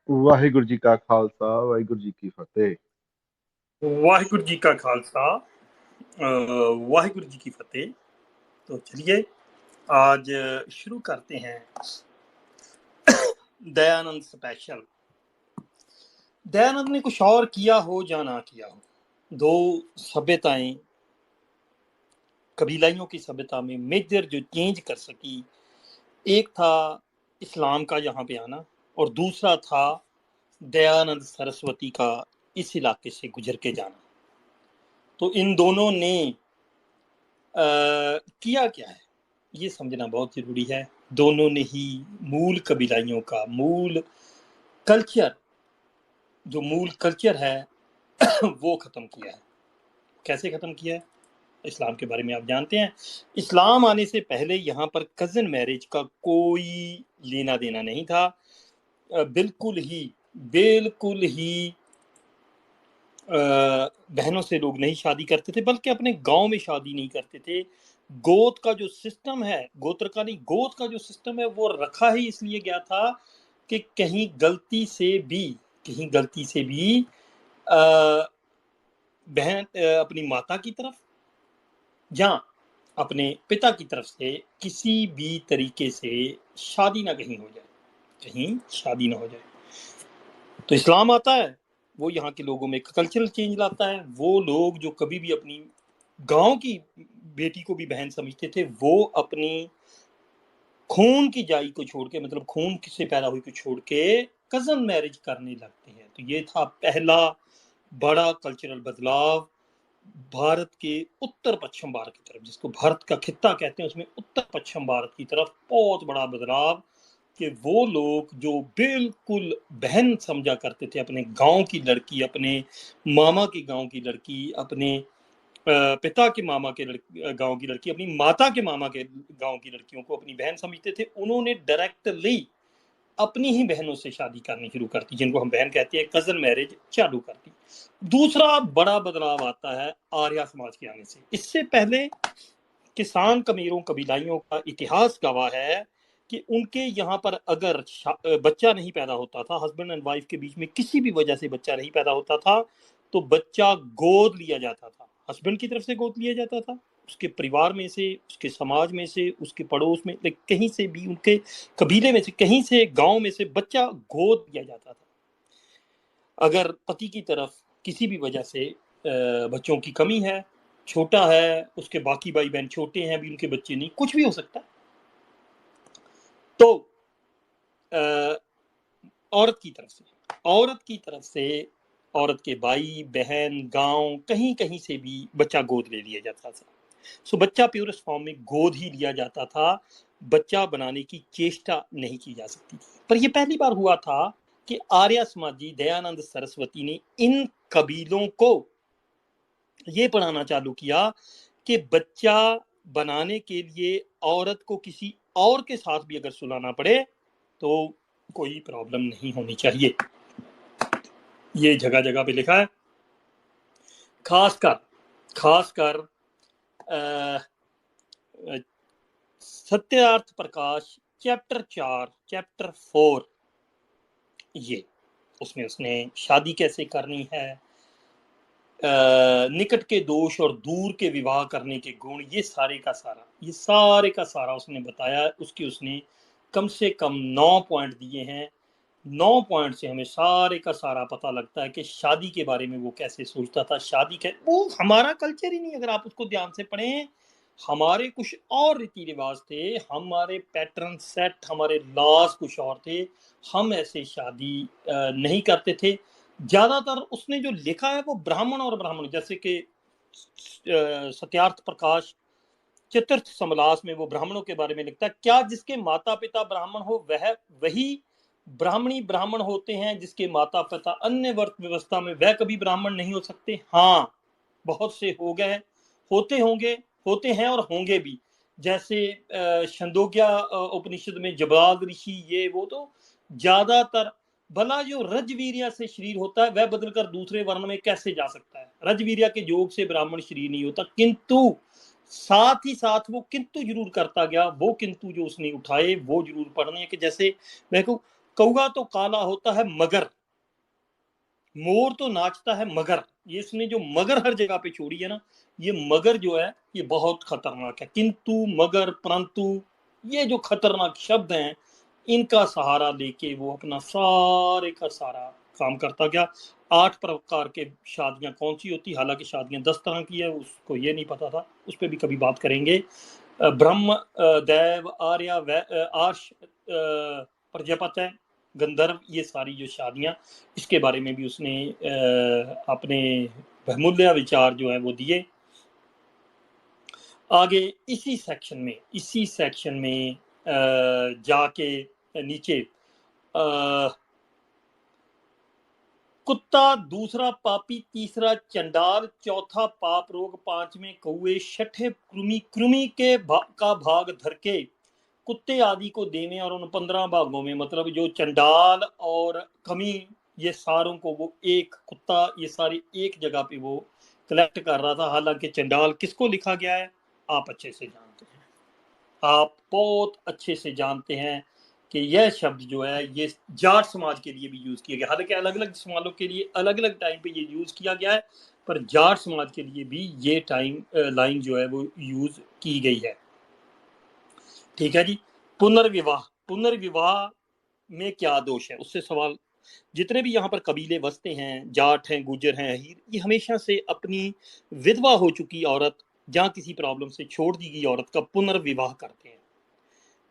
ਵਾਹਿਗੁਰੂ ਜੀ ਕਾ ਖਾਲਸਾ ਵਾਹਿਗੁਰੂ ਜੀ ਕੀ ਫਤਿਹ। वाहिगुरु जी का खालसा वाहिगुरु जी की फतेह। तो चलिए आज शुरू करते हैं दयानंद स्पेशल। दयानंद ने कुछ और किया हो या ना किया हो, दो सभ्यताएं कबीलाइयों की सभ्यता में मेजर जो चेंज कर सकी, एक था इस्लाम का यहाँ पे आना और दूसरा था दयानंद सरस्वती का इस इलाके से गुजर के जाना। तो इन दोनों ने किया क्या है ये समझना बहुत जरूरी है। दोनों ने ही मूल कबीलाइयों का मूल कल्चर, जो मूल कल्चर है वो खत्म किया है। कैसे खत्म किया है? इस्लाम के बारे में आप जानते हैं। इस्लाम आने से पहले यहाँ पर कजन मैरिज का कोई लेना देना नहीं था। बिल्कुल ही बहनों से लोग नहीं शादी करते थे, बल्कि अपने गांव में शादी नहीं करते थे। गोत का जो सिस्टम है, गोत्र का नहीं, गोत का जो सिस्टम है वो रखा ही इसलिए गया था कि कहीं गलती से भी बहन अपनी माता की तरफ या अपने पिता की तरफ से किसी भी तरीके से शादी ना कहीं हो जाए। तो इस्लाम आता है, वो यहाँ के लोगों में एक कल्चरल चेंज लाता है। वो लोग जो कभी भी अपनी गांव की बेटी को भी बहन समझते थे, वो अपनी खून की जाई को छोड़ के, मतलब खून से पैदा हुई को छोड़ के कजन मैरिज करने लगते हैं। तो ये था पहला बड़ा कल्चरल बदलाव भारत के उत्तर पश्चिम भारत की तरफ, जिसको भारत का खित्ता कहते हैं, उसमें उत्तर पश्चिम भारत की तरफ बहुत बड़ा बदलाव कि वो लोग जो बिल्कुल बहन समझा करते थे अपने गांव की लड़की, अपने मामा के गांव की लड़की, अपने पिता के मामा के गांव की लड़की, अपनी माता के मामा के गांव की लड़कियों को अपनी बहन समझते थे, उन्होंने डायरेक्टली अपनी ही बहनों से शादी करनी शुरू कर दी, जिनको हम बहन कहते हैं, कजन मैरिज चालू कर दी। दूसरा बड़ा बदलाव आता है आर्य समाज के आने से। इससे पहले किसान कमीरों कबीलाइयों का इतिहास गवाह है कि उनके यहाँ पर अगर बच्चा नहीं पैदा होता था, हस्बैंड एंड वाइफ के बीच में किसी भी वजह से बच्चा नहीं पैदा होता था, तो बच्चा गोद लिया जाता था, हस्बैंड की तरफ से गोद लिया जाता था, उसके परिवार में से, उसके समाज में से, उसके पड़ोस में, कहीं से भी, उनके कबीले में से, कहीं से, गांव में से बच्चा गोद लिया जाता था। अगर पति की तरफ किसी भी वजह से बच्चों की कमी है, छोटा है, उसके बाकी भाई बहन छोटे हैं, अभी उनके बच्चे नहीं, कुछ भी हो सकता है, तो औरत की तरफ से औरत के भाई बहन गांव कहीं कहीं से भी बच्चा गोद ले लिया जाता था। सो बच्चा प्योरेस्ट फॉर्म में गोद ही लिया जाता था, बच्चा बनाने की चेष्टा नहीं की जा सकती थी। पर यह पहली बार हुआ था कि आर्य समाजी दयानंद सरस्वती ने इन कबीलों को ये पढ़ाना चालू किया कि बच्चा बनाने के लिए औरत को किसी और के साथ भी अगर सुलाना पड़े तो कोई प्रॉब्लम नहीं होनी चाहिए। ये जगह जगह पे लिखा है। खासकर सत्यार्थ प्रकाश चैप्टर 4 ये उसमें उसने शादी कैसे करनी है, निकट के दोष और दूर के विवाह करने के गुण, ये सारे का सारा उसने बताया। उसने कम से कम 9 पॉइंट दिए हैं। 9 पॉइंट से हमें सारे का सारा पता लगता है कि शादी के बारे में वो कैसे सोचता था। वो हमारा कल्चर ही नहीं, अगर आप उसको ध्यान से पढ़ें, हमारे कुछ और रीति रिवाज थे, हमारे पैटर्न सेट, हमारे लॉज कुछ और थे, हम ऐसे शादी नहीं करते थे। ज्यादातर उसने जो लिखा है वो ब्राह्मण और ब्राह्मण, जैसे कि सत्यार्थ प्रकाश चतुर्थ समलास में वो ब्राह्मणों के बारे में लिखता है। क्या जिसके माता पिता ब्राह्मण हो वह वही ब्राह्मणी ब्राह्मण होते हैं, जिसके माता पिता अन्य वर्त व्यवस्था में वह कभी ब्राह्मण नहीं हो सकते? हाँ, बहुत से हो गए, होते हैं और होंगे भी। जैसे छंदोग्या उपनिषद में जबाल ऋषि, ये वो, तो ज्यादातर भला जो रजवीरिया से शरीर होता है वह बदलकर दूसरे वर्ण में कैसे जा सकता है? रजवीरिया के योग से ब्राह्मण शरीर नहीं होता। किंतु साथ ही साथ वो किंतु जरूर करता गया। वो किंतु जो उसने उठाए वो जरूर पढ़ने हैं कि जैसे मैं कहूँ कौवा तो काला होता है मगर, मोर तो नाचता है मगर, ये इसने जो मगर हर जगह पे छोड़ी है ना, ये मगर जो है ये बहुत खतरनाक है। किंतु, मगर, परंतु, ये जो खतरनाक शब्द हैं, इनका सहारा लेके वो अपना सारे का सारा काम करता गया। 8 प्रकार के शादियां कौन सी होती, हालांकि शादियां 10 तरह की है, उसको ये नहीं पता था, उस पर भी कभी बात करेंगे। ब्रह्म, देव, आर्य, आर्ष, प्रजापति, गंधर्व, ये सारी जो शादियां, इसके बारे में भी उसने अपने बहुमूल्य विचार जो है वो दिए। आगे इसी सेक्शन में जाके नीचे कुत्ता, दूसरा पापी, तीसरा चंडाल, चौथा पाप रोग, पांचवें कौए, छठे कृमि के का भाग धर के कुत्ते आदि को देने, और उन 15 भागों में मतलब जो चंडाल और कमी, ये सारों को वो एक कुत्ता, ये सारे एक जगह पे वो कलेक्ट कर रहा था। हालांकि चंडाल किसको लिखा गया है आप अच्छे से जानते हैं, आप बहुत अच्छे से जानते हैं कि यह शब्द जो है ये जाट समाज के लिए भी यूज किया गया। हालांकि अलग अलग समाजों के लिए अलग अलग टाइम पे ये यूज किया गया है, पर जाट समाज के लिए भी ये टाइम लाइन जो है वो यूज की गई है। ठीक है जी। पुनर्विवाह में क्या दोष है, उससे सवाल। जितने भी यहाँ पर कबीले बसते हैं, जाट हैं, गुजर हैं, अहीर, ये हमेशा से अपनी विधवा हो चुकी औरत, जहाँ किसी प्रॉब्लम से छोड़ दी गई औरत का पुनर्विवाह करते हैं।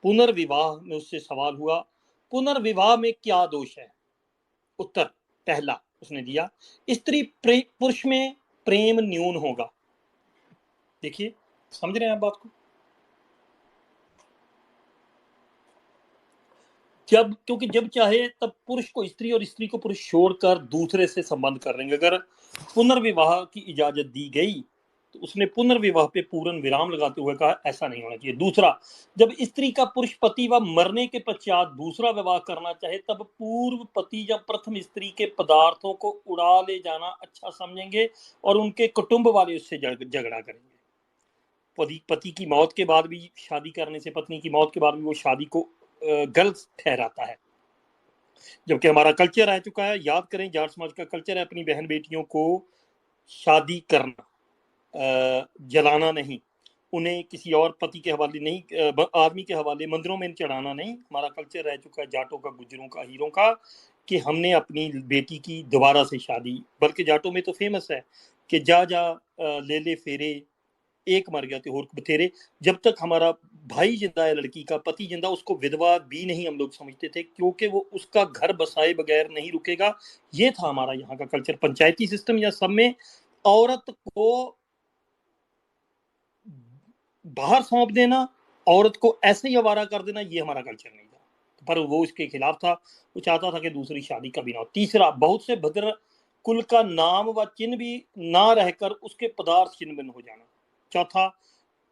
पुनर्विवाह में उससे सवाल हुआ, पुनर्विवाह में क्या दोष है? उत्तर पहला उसने दिया, स्त्री पुरुष में प्रेम न्यून होगा। देखिए, समझ रहे हैं आप बात को? क्योंकि जब चाहे तब पुरुष को स्त्री और स्त्री को पुरुष छोड़कर दूसरे से संबंध कर लेंगे। अगर पुनर्विवाह की इजाजत दी गई तो उसने पुनर्विवाह पे पूर्ण विराम लगाते हुए कहा ऐसा नहीं होना चाहिए। दूसरा, जब स्त्री का पुरुष पति व मरने के पश्चात दूसरा विवाह करना चाहे तब पूर्व पति या प्रथम स्त्री के पदार्थों को उड़ा ले जाना अच्छा समझेंगे और उनके कुटुंब वाले उससे झगड़ा करेंगे। पति की मौत के बाद भी शादी करने से, पत्नी की मौत के बाद भी वो शादी को गलत ठहराता है, जबकि हमारा कल्चर रह चुका है। याद करें, जाट समाज का कल्चर है अपनी बहन बेटियों को शादी करना, जलाना नहीं, उन्हें किसी और पति के हवाले नहीं, आदमी के हवाले मंदिरों में चढ़ाना नहीं। हमारा कल्चर रह चुका है जाटों का, गुजरों का, हीरों का, कि हमने अपनी बेटी की दोबारा से शादी, बल्कि जाटों में तो फेमस है कि जा ले ले फेरे, एक मर गया तो और बथेरे। जब तक हमारा भाई जिंदा है, लड़की का पति जिंदा, उसको विधवा भी नहीं हम लोग समझते थे, क्योंकि वो उसका घर बसाए बगैर नहीं रुकेगा। ये था हमारा यहाँ का कल्चर। पंचायती सिस्टम या सब में औरत को बाहर सौंप देना, औरत को ऐसे ही आवारा कर देना, ये हमारा कल्चर नहीं था, पर वो इसके खिलाफ था। वो चाहता था कि दूसरी शादी कभी ना हो। तीसरा, बहुत से भद्र कुल का नाम व चिन्ह भी ना रहकर उसके पदार्थ चिन्ह बन हो जाना। चौथा,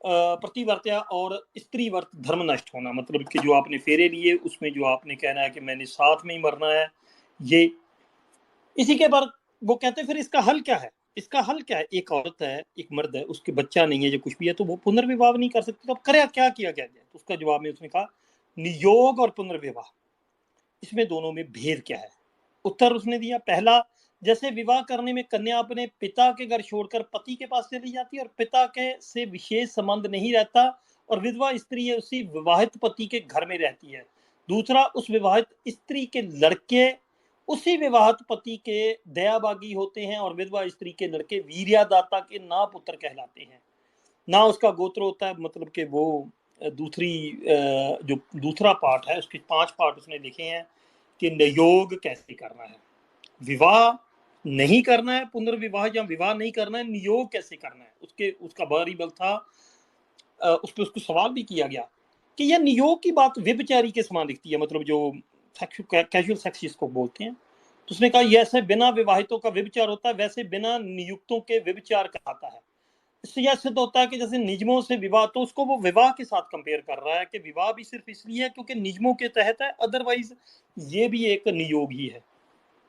प्रतिवर्त्या और स्त्रीवर्त धर्म नष्ट होना, मतलब कि जो आपने फेरे लिए उसमें जो आपने कहना है कि मैंने साथ में ही मरना है, ये इसी के बाद वो कहते हैं फिर इसका हल क्या है? इसका हल क्या है? एक औरत है, एक मर्द है, उसके बच्चा नहीं है, जो कुछ भी है, तो वो पुनर्विवाह नहीं कर सकती, तो अब क्या किया गया जाए? तो उसका जवाब में उसने कहा, नियोग और पुनर्विवाह, इसमें दोनों में भेद क्या है? उत्तर उसने दिया, पहला, जैसे विवाह करने में कन्या अपने पिता के घर छोड़कर पति के पास चली जाती है और पिता के से विशेष संबंध नहीं रहता, और विधवा स्त्री है उसी विवाहित पति के घर में रहती है। दूसरा, उस विवाहित स्त्री के लड़के उसी विवाहित पति के दयाबागी होते हैं और विधवा स्त्री के लड़के वीर्यादाता के ना पुत्र कहलाते हैं। ना उसका गोत्र होता है, मतलब कि वो दूसरी जो दूसरा पार्ट है, उसके 5 पार्ट उसने लिखे हैं कि नियोग कैसे करना है, विवाह नहीं करना है, पुनर्विवाह या विवाह नहीं करना है, नियोग कैसे करना है। उसका भारी बल था। उस पर उसको सवाल भी किया गया कि यह नियोग की बात व्यभिचारी के समान दिखती है, मतलब जो कैजुअल सेक्स जिसको बोलते हैं। तो उसने कहा जैसे बिना विवाहितों का व्यभिचार होता है वैसे बिना नियुक्तों के व्यभिचार कहलाता है। इससे यह सिद्ध होता है कि जैसे निजमों से विवाह, तो उसको वो विवाह के साथ कंपेयर कर रहा है कि विवाह भी सिर्फ इसलिए है क्योंकि निजमों के तहत है, अदरवाइज ये भी एक नियोग ही है।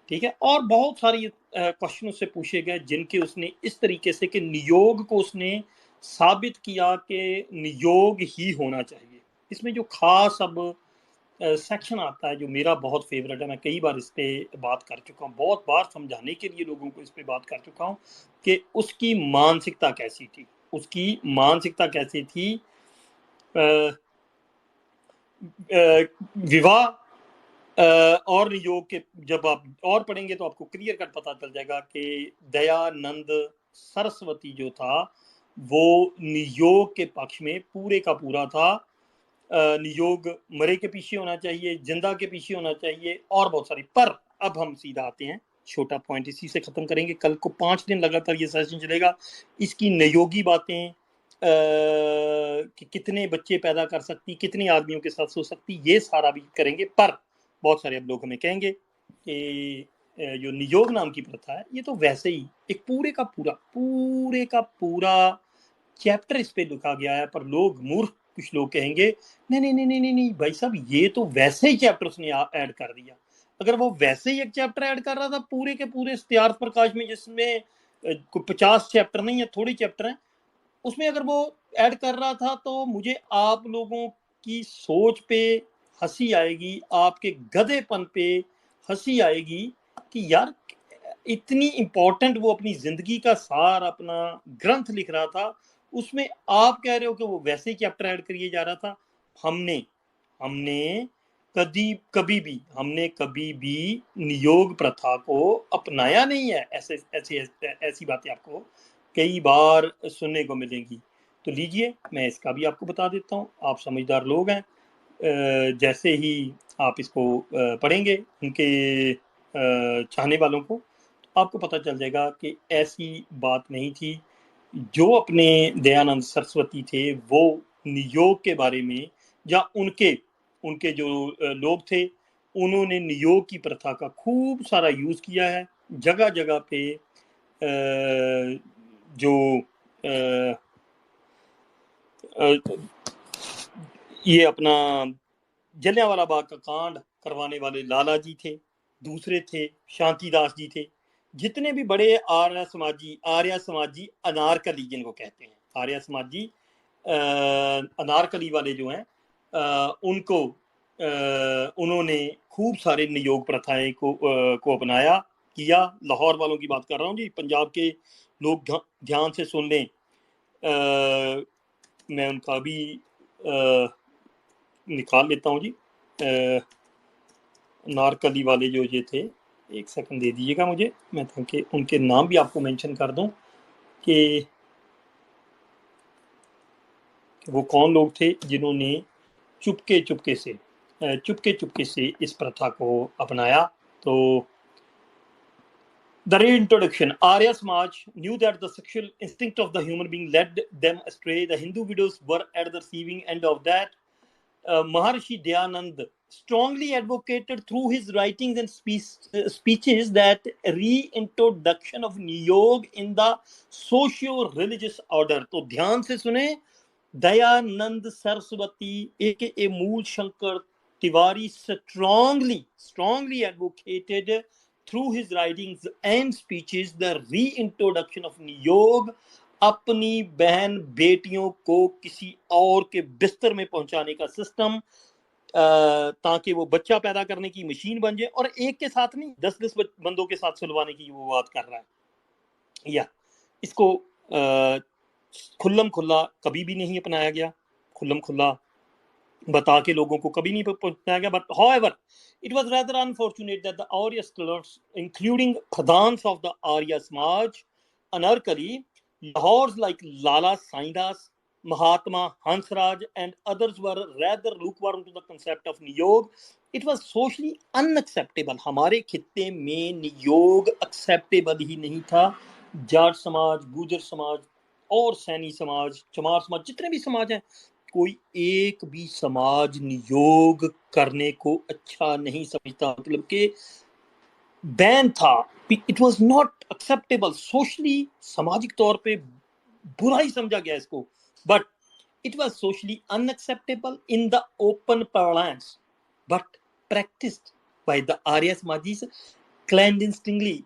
ठीक है। और बहुत सारी क्वेश्चन उससे पूछे गए जिनके उसने इस तरीके से कि नियोग को उसने साबित किया कि नियोग ही होना चाहिए। इसमें जो खास अब सेक्शन आता है जो मेरा बहुत फेवरेट है, मैं कई बार इस पे बात कर चुका हूँ, बहुत बार समझाने के लिए लोगों को इस पे बात कर चुका हूँ कि उसकी मानसिकता कैसी थी, उसकी मानसिकता कैसी थी। विवाह और योग के जब आप और पढ़ेंगे तो आपको क्लियर कट पता चल जाएगा कि दयानंद सरस्वती जो था वो नियोग के पक्ष में पूरे का पूरा था। नियोग मरे के पीछे होना चाहिए, जिंदा के पीछे होना चाहिए और बहुत सारी। पर अब हम सीधा आते हैं, छोटा पॉइंट इसी से खत्म करेंगे। कल को 5 दिन लगातार ये सेशन चलेगा, इसकी नियोगी बातें कि कितने बच्चे पैदा कर सकती, कितने आदमियों के साथ सो सकती, ये सारा भी करेंगे। पर बहुत सारे अब लोग हमें कहेंगे कि जो नियोग नाम की प्रथा है ये तो वैसे ही एक पूरे का पूरा चैप्टर इस पे लिखा गया है। पर लोग मूर्ख, कुछ लोग कहेंगे नहीं नहीं नहीं नहीं नहीं नहीं भाई साहब, ये तो वैसे ही चैप्टर उसने ऐड कर दिया। अगर वो वैसे ही एक चैप्टर ऐड कर रहा था पूरे के पूरे इस्तिहार प्रकाश में, जिसमें कोई 50 चैप्टर नहीं है, थोड़ी चैप्टर है, उसमें अगर वो ऐड कर रहा था तो मुझे आप लोगों की सोच पे हंसी आएगी, आपके गधेपन पे हंसी आएगी कि यार इतनी इंपॉर्टेंट वो अपनी जिंदगी का सार अपना ग्रंथ लिख रहा था, उसमें आप कह रहे हो कि वो वैसे ही चैप्टर ऐड करिए जा रहा था। हमने कभी भी नियोग प्रथा को अपनाया नहीं है। ऐसी बातें आपको कई बार सुनने को मिलेंगी। तो लीजिए, मैं इसका भी आपको बता देता हूँ, आप समझदार लोग हैं। जैसे ही आप इसको पढ़ेंगे उनके चाहने वालों को, आपको पता चल जाएगा कि ऐसी बात नहीं थी। जो अपने दयानंद सरस्वती थे वो नियोग के बारे में, या उनके उनके जो लोग थे, उन्होंने नियोग की प्रथा का खूब सारा यूज किया है। जगह जगह पे जो ये अपना जलियांवाला बाग का कांड करवाने वाले लाला जी थे, दूसरे थे शांतिदास जी थे, जितने भी बड़े आर्य समाजी अनारकली जिनको कहते हैं, आर्य समाजी अनारकली वाले जो हैं, उनको उन्होंने खूब सारे नियोग प्रथाएं को अपनाया किया। लाहौर वालों की बात कर रहा हूँ जी, पंजाब के लोग ध्यान से सुन लें। मैं उनका भी निकाल लेता हूँ जी। नारकली वाले जो ये थे, एक सेकंड दे दीजिएगा मुझे, मैं ताकि उनके नाम भी आपको मेंशन कर दूं कि वो कौन लोग थे जिन्होंने चुपके चुपके से इस प्रथा को अपनाया। तो the reintroduction, Arya Samaj knew that the sexual instinct of the human being led them astray. The Hindu widows were at the receiving end of that. Maharshi Dayanand strongly advocated through his writings and speeches that reintroduction of niyog in the socio-religious order. तो ध्यान से सुने, Dayanand Saraswati aka मूल Shankar Tiwari strongly advocated through his writings and speeches the reintroduction of niyog, अपनी बहन बेटियों को किसी और के बिस्तर में पहुंचाने का सिस्टम, ताकि वो बच्चा पैदा करने की मशीन बन जाए। और एक के साथ नहीं, 10-10 बंदों के साथ सुलवाने की वो बात कर रहा है। या इसको खुल्लम खुल्ला कभी भी नहीं अपनाया गया, खुल्लम खुल्ला बता के लोगों को कभी नहीं पहुंचाया गया। But however, it was rather unfortunate that the Arya scholars, including Pradhans of the Arya Samaj, Anarkali, Lahores like Lala Saindas, Mahatma Hansraj, and others were rather lukewarm to the concept of niyog. It was socially unacceptable. हमारे खित्ते में नियोग acceptable ही नहीं था। जाट समाज, गुजर समाज और सैनी समाज, चमार समाज, जितने भी समाज हैं, कोई एक भी समाज नियोग करने को अच्छा नहीं समझता। मतलब कि बैन था, it was not acceptable, socially सामाजिक तौर पे बुरा ही समझा गया इसको। But it was socially unacceptable in the open parlance, but practised by the Arya Samajis clandestinely.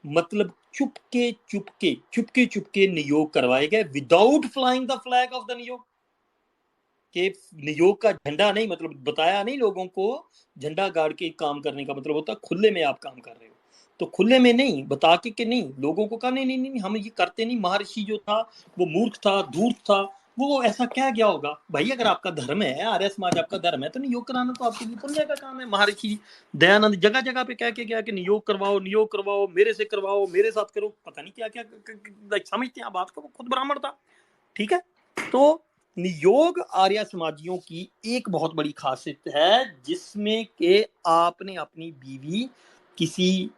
मतलब चुपके नियोग करवाए गए without flying the flag of the niyoga. कि नियोग का झंडा नहीं, मतलब बताया नहीं लोगों को, झंडा गाड़ के काम करने का मतलब होता है खुले में आप काम कर रहे हो। तो खुले में नहीं, बता के नहीं, लोगों को कहा नहीं नहीं नहीं हम ये करते नहीं। महर्षि जो था वो मूर्ख था, धूर्त था, वो ऐसा क्या गया होगा भाई? अगर आपका धर्म है, आर्य समाज आपका धर्म है, तो नियोग कराना तो आपके लिए पुण्य का काम है। महर्षि दयानंद जगह जगह पे कह के गया कि नियोग करवाओ, मेरे से करवाओ, मेरे साथ करो, पता नहीं क्या क्या समझते हैं आप बात को, वो खुद ब्राह्मण था। ठीक है, तो नियोग आर्य समाजियों की एक बहुत बड़ी खासियत है, जिसमें कि आपने अपनी बीवी किसी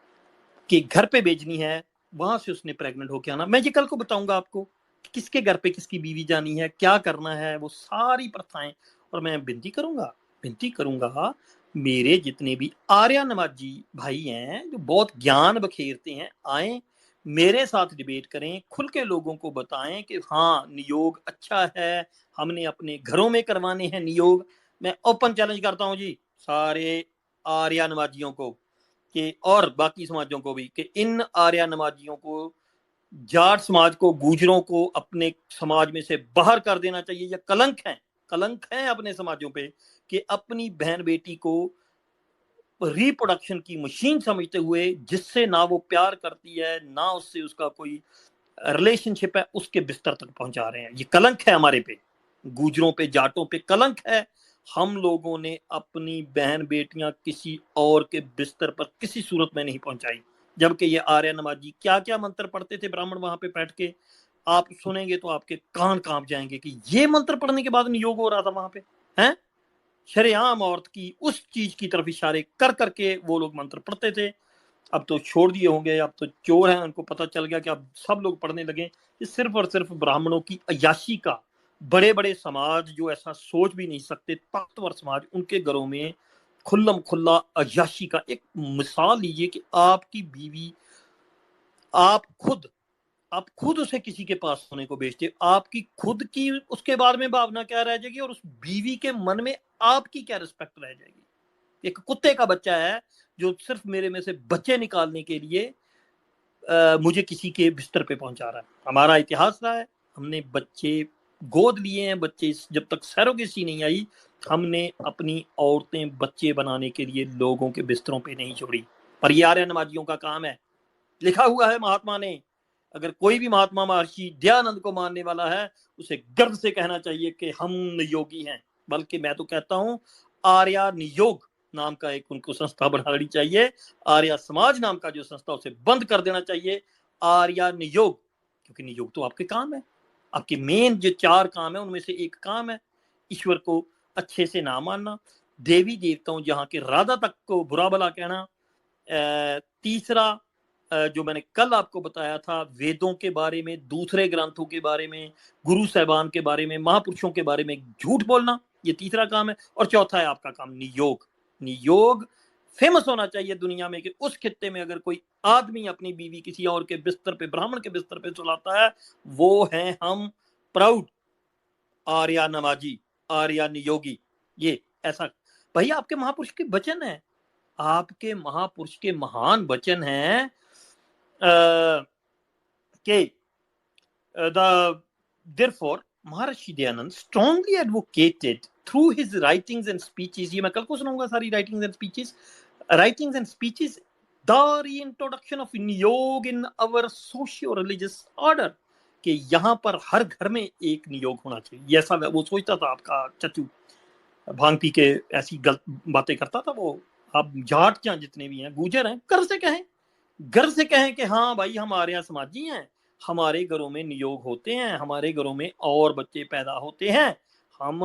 के घर पे भेजनी है, वहां से उसने प्रेग्नेंट होके आना। मैं ये कल को बताऊंगा आपको किसके घर पे किसकी बीवी जानी है, क्या करना है, वो सारी प्रथाएं। और मैं विनती करूंगा मेरे जितने भी आर्य नमाजी भाई हैं जो बहुत ज्ञान बखेरते हैं, आए मेरे साथ डिबेट करें, खुल के लोगों को बताएं कि हाँ नियोग अच्छा है, हमने अपने घरों में करवाने हैं नियोग। मैं ओपन चैलेंज करता हूं जी सारे आर्य नमाजियों को कि, और बाकी समाजों को भी, कि इन आर्य नमाजियों को, जाट समाज को, गुजरों को अपने समाज में से बाहर कर देना चाहिए। यह कलंक है अपने समाजों पे कि अपनी बहन बेटी को रिप्रोडक्शन की मशीन समझते हुए, जिससे ना वो प्यार करती है ना उससे उसका कोई रिलेशनशिप है, उसके बिस्तर तक पहुंचा रहे हैं। ये कलंक है हमारे पे, गुजरों पे, जाटों पे कलंक है। हम लोगों ने अपनी बहन बेटियां किसी और के बिस्तर पर किसी सूरत में नहीं पहुंचाई। जबकि ये आर्य नमाजी क्या क्या मंत्र पढ़ते थे ब्राह्मण वहां पे बैठ के, आप सुनेंगे तो आपके कान कांप जाएंगे कि ये मंत्र पढ़ने के बाद नियोग हो रहा था वहां पे। हैं, शरेआम औरत की उस चीज की तरफ इशारे कर करके वो लोग मंत्र पढ़ते थे। अब तो छोड़ दिए होंगे, अब तो चोर हैं, उनको पता चल गया कि अब सब लोग पढ़ने लगे। ये सिर्फ और सिर्फ ब्राह्मणों की अय्याशी का, बड़े बड़े समाज जो ऐसा सोच भी नहीं सकते, ताकतवर समाज, उनके घरों में खुल्लम खुल्ला अय्याशी का एक मिसाल लीजिए कि आपकी बीवी, आप खुद उसे किसी के पास होने को भेजते, आपकी खुद की उसके बारे में भावना क्या रह जाएगी, और उस बीवी के मन में आपकी क्या रिस्पेक्ट रह जाएगी। एक कुत्ते का बच्चा है जो सिर्फ मेरे में से बच्चे निकालने के लिए मुझे किसी के बिस्तर पे पहुंचा रहा है। हमारा इतिहास रहा है, हमने बच्चे गोद लिए हैं, बच्चे जब तक सरोगेसी नहीं आई, हमने अपनी औरतें बच्चे बनाने के लिए लोगों के बिस्तरों पे नहीं छोड़ी। पर ये आर्य नमाजियों का काम है। लिखा हुआ है महात्मा ने, अगर कोई भी महात्मा महर्षि दयानंद को मानने वाला है, उसे गर्व से कहना चाहिए कि हम नियोगी हैं। बल्कि मैं तो कहता हूं आर्य नियोग नाम का एक उनको संस्था बनानी चाहिए। आर्य समाज नाम का जो संस्था, उसे बंद कर देना चाहिए। आर्य नियोग, क्योंकि नियोग तो आपके काम है, आपके मेन जो 4 काम है उनमें से एक काम है ईश्वर को अच्छे से ना मानना, देवी देवताओं जहां के राधा तक को बुरा भला कहना, तीसरा जो मैंने कल आपको बताया था वेदों के बारे में, दूसरे ग्रंथों के बारे में, गुरु साहबान के बारे में, महापुरुषों के बारे में झूठ बोलना, ये तीसरा काम है। और चौथा है आपका काम नियोग। नियोग फेमस होना चाहिए दुनिया में कि उस खित्ते में अगर कोई आदमी अपनी बीवी किसी और के बिस्तर पे, ब्राह्मण के बिस्तर पे सुलाता है, वो हैं हम प्राउड आर्या नमाजी, आर्या नियोगी। ये ऐसा भैया आपके महापुरुष के वचन है, आपके महापुरुष के महान वचन हैं कि therefore Maharishi Dayanand strongly advocated through his writings and speeches, ये मैं कल को सुनाऊंगा सारी writings and speeches, the reintroduction of नियोग in our socio-religious order, कि यहाँ पर हर घर में एक नियोग होना चाहिए। ऐसा वो सोचता था आपका चचू, भांग पी के ऐसी गलत बातें करता था वो। आप जाट क्या जितने भी हैं, गुजर हैं, गर्व से कहें कि हाँ भाई हम आर्य समाजी हैं, हमारे घरों में नियोग होते हैं, हमारे घरों में और बच्चे पैदा होते हैं, हम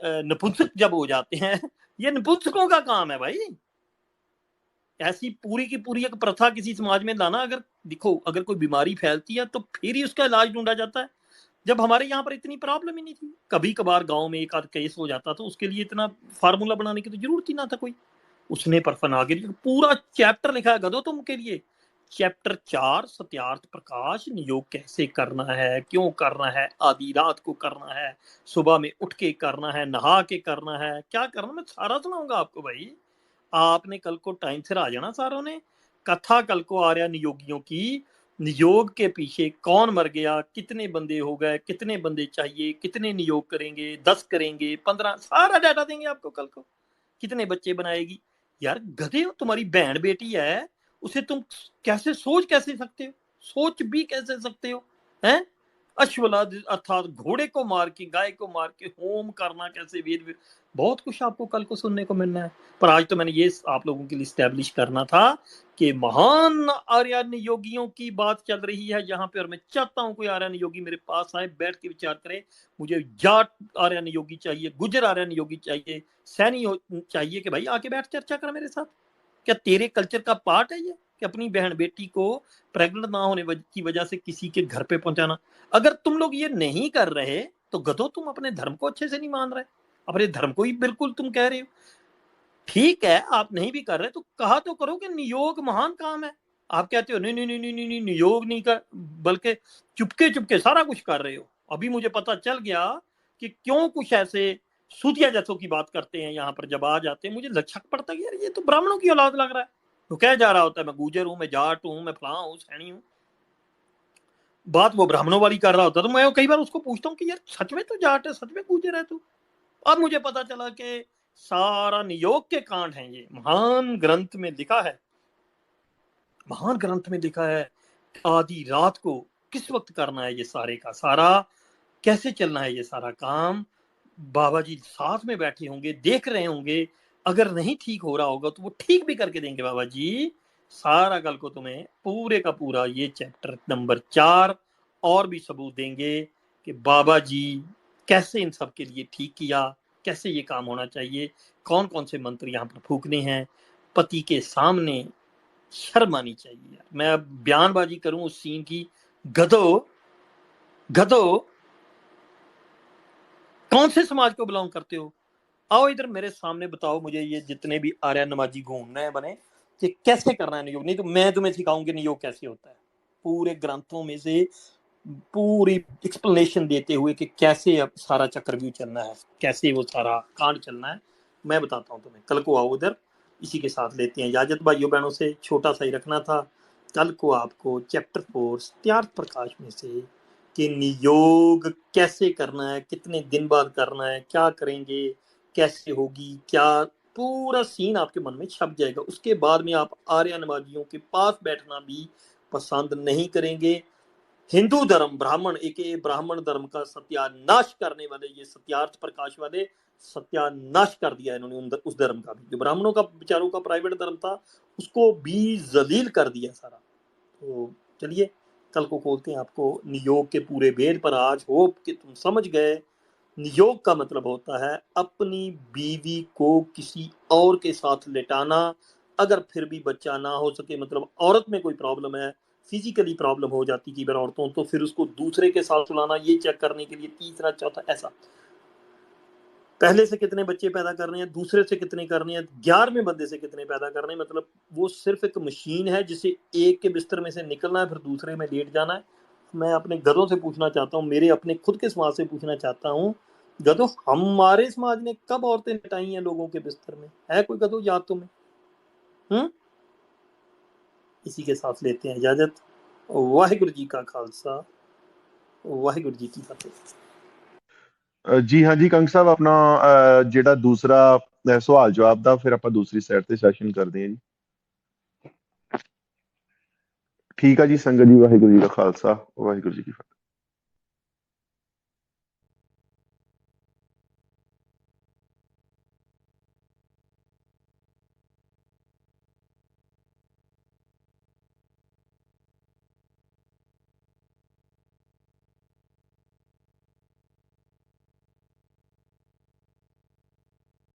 नपुंसक जब हो जाते हैं, ये नपुंसकों का काम है भाई। ऐसी पूरी की पूरी एक प्रथा किसी समाज में लाना, अगर देखो अगर कोई बीमारी फैलती है तो फिर ही उसका इलाज ढूंढा जाता है। जब हमारे यहाँ पर इतनी प्रॉब्लम ही नहीं थी, कभी कभार गांव में एक आध केस हो जाता तो उसके लिए इतना फार्मूला बनाने की तो जरूरत ही ना था कोई। उसने पर फनागे पूरा चैप्टर लिखा है गधो तुम के लिए। चैप्टर 4 सत्यार्थ प्रकाश, नियोग कैसे करना है, क्यों करना है, आधी रात को करना है, सुबह में उठ के करना है, नहा के करना है, क्या करना, मैं सारा सुनाऊंगा आपको भाई। आपने कल को टाइम से आ जाना सारों ने। कथा कल को आर्य नियोगियों की नियोग के पीछे कौन मर गया, कितने बंदे हो गए, कितने बंदे चाहिए, कितने नियोग करेंगे, 10 करेंगे, 15, सारा डाटा देंगे आपको कल को। कितने बच्चे बनाएगी। यार गधे हो, तुम्हारी बहन बेटी है, उसे तुम कैसे सोच कैसे सकते हो, सोच भी कैसे सकते हो, हैं? अश्वलाद अर्थात घोड़े को मार के, गाय को मार के होम करना कैसे, वेद, बहुत कुछ आपको कल को सुनने को मिलना है। पर आज तो मैंने ये आप लोगों के लिए स्टैब्लिश करना था कि महान आर्यन योगियों की बात चल रही है जहां पे, और मैं चाहता हूं कोई आर्यन योगी मेरे पास आए, बैठ के विचार करे। मुझे जाट आर्यन योगी चाहिए, गुजर आर्यन योगी चाहिए, सैनी चाहिए कि भाई आके बैठ चर्चा कर मेरे साथ। क्या तेरे कल्चर का पार्ट है ये कि अपनी बहन बेटी को प्रेग्नेंट ना होने की वजह से किसी के घर पे पहुंचाना? अगर तुम लोग ये नहीं कर रहे तो गधो तुम अपने धर्म को अच्छे से नहीं मान रहे, अपने धर्म को ही बिल्कुल तुम कह रहे हो। ठीक है, आप नहीं भी कर रहे तो कहा तो करो कि नियोग महान काम है। आप कहते हो नहीं नहीं नहीं नहीं नहीं, नियोग नहीं कर, बल्कि चुपके चुपके सारा कुछ कर रहे हो। अभी मुझे पता चल गया कि क्यों कुछ ऐसे सूतिया जैसों की बात करते हैं यहाँ पर, जब आ जाते हैं मुझे शक पड़ता है कि यार ये तो ब्राह्मणों की औलाद लग रहा है। तो कह जा रहा होता है मैं गुजर हूं, मैं जाट हूं, मैं फलां हूं, सैनी हूं, बात वो ब्राह्मणों वाली कर रहा होता। तो मैं कई बार उसको पूछता हूँ कि यार सच में तो जाट है, सच में गुजर है तू? अब मुझे पता चला कि सारा नियोग के कांड हैं, ये महान ग्रंथ में लिखा है, महान ग्रंथ में लिखा है आधी रात को किस वक्त करना है ये सारे का सारा, कैसे चलना है ये सारा काम। बाबा जी साथ में बैठे होंगे, देख रहे होंगे, अगर नहीं ठीक हो रहा होगा तो वो ठीक भी करके देंगे बाबा जी। सारा कल को तुम्हें पूरे का पूरा ये चैप्टर नंबर 4 और भी सबूत देंगे कि बाबा जी कैसे इन सब के लिए ठीक किया, कैसे ये काम होना चाहिए, कौन कौन से मंत्र यहाँ पर फूकने हैं। पति के सामने शर्म आनी चाहिए यार। मैं अब बयानबाजी करूं उस सीन की, गधो गधो कौन से समाज को बिलोंग करते हो? आओ इधर मेरे सामने बताओ मुझे, ये जितने भी आर्य नमाजी घूमने हैं बने कि कैसे करना है नियोग, नहीं तो मैं तुम्हें सिखाऊंगी नियोग कैसे होता है, पूरे ग्रंथों में से पूरी एक्सप्लेनेशन देते हुए कि कैसे अब सारा चक्रव्यूह चलना है, कैसे वो सारा कांड चलना है, मैं बताता हूँ तुम्हें। कल को आओ उधर, इसी के साथ लेते हैं इजाजत भाइयों बहनों से। छोटा सा ही रखना था। कल को आपको चैप्टर 4 सत्यार्थ प्रकाश में से कि नियोग कैसे करना है, कितने दिन बाद करना है, क्या करेंगे, कैसे होगी, क्या पूरा सीन आपके मन में छप जाएगा। उसके बाद में आप आर्य नमाजियों के पास बैठना भी पसंद नहीं करेंगे। हिंदू धर्म, ब्राह्मण एक ब्राह्मण धर्म का सत्यानाश करने वाले ये सत्यार्थ प्रकाश वाले सत्यानाश कर दिया इन्होंने उस धर्म का भी, जो ब्राह्मणों का विचारों का प्राइवेट धर्म था उसको भी जलील कर दिया सारा। तो चलिए कल को खोलते हैं आपको नियोग के पूरे भेद पर। आज होप कि तुम समझ गए नियोग का मतलब होता है अपनी बीवी को किसी और के साथ लेटाना। अगर फिर भी बच्चा ना हो सके, मतलब औरत में कोई प्रॉब्लम है, फिजिकली प्रॉब्लम हो जाती की बार औरतों, तो फिर उसको दूसरे के साथ सुलाना, ये चेक करने के लिए तीसरा चौथा ऐसा, पहले से कितने बच्चे पैदा करने हैं, दूसरे से कितने करने हैं, 11वें बंदे से कितने पैदा करने हैं। मतलब वो सिर्फ एक मशीन है जिसे एक के बिस्तर में से निकलना है फिर दूसरे में लेट जाना है। मैं अपने गधों से पूछना चाहता हूँ, मेरे अपने खुद के समाज से पूछना चाहता हूँ, गधो हमारे समाज ने कब औरतें लेटाई हैं लोगों के बिस्तर में? है कोई गधो याद तुम्हें? इसी के साथ लेते हैं इजाजत। वाहिगुरु जी का खालसा, वाहिगुरु जी की फतेह। जी हाँ जी कंग ਸਾਹਿਬ ਆਪਣਾ ਜਿਹੜਾ ਦੂਸਰਾ ਸਵਾਲ ਜਵਾਬ ਦਾ ਫਿਰ ਆਪਾਂ ਦੂਸਰੀ ਸਾਈਡ ਤੇ ਸੈਸ਼ਨ ਕਰਦੇ ਹਾਂ ਜੀ। ਠੀਕ ਆ ਜੀ ਸੰਗਤ ਜੀ, ਵਾਹਿਗੁਰੂ ਜੀ ਦਾ ਖਾਲਸਾ, ਵਾਹਿਗੁਰੂ ਜੀ ਕੀ ਫਤਿਹ।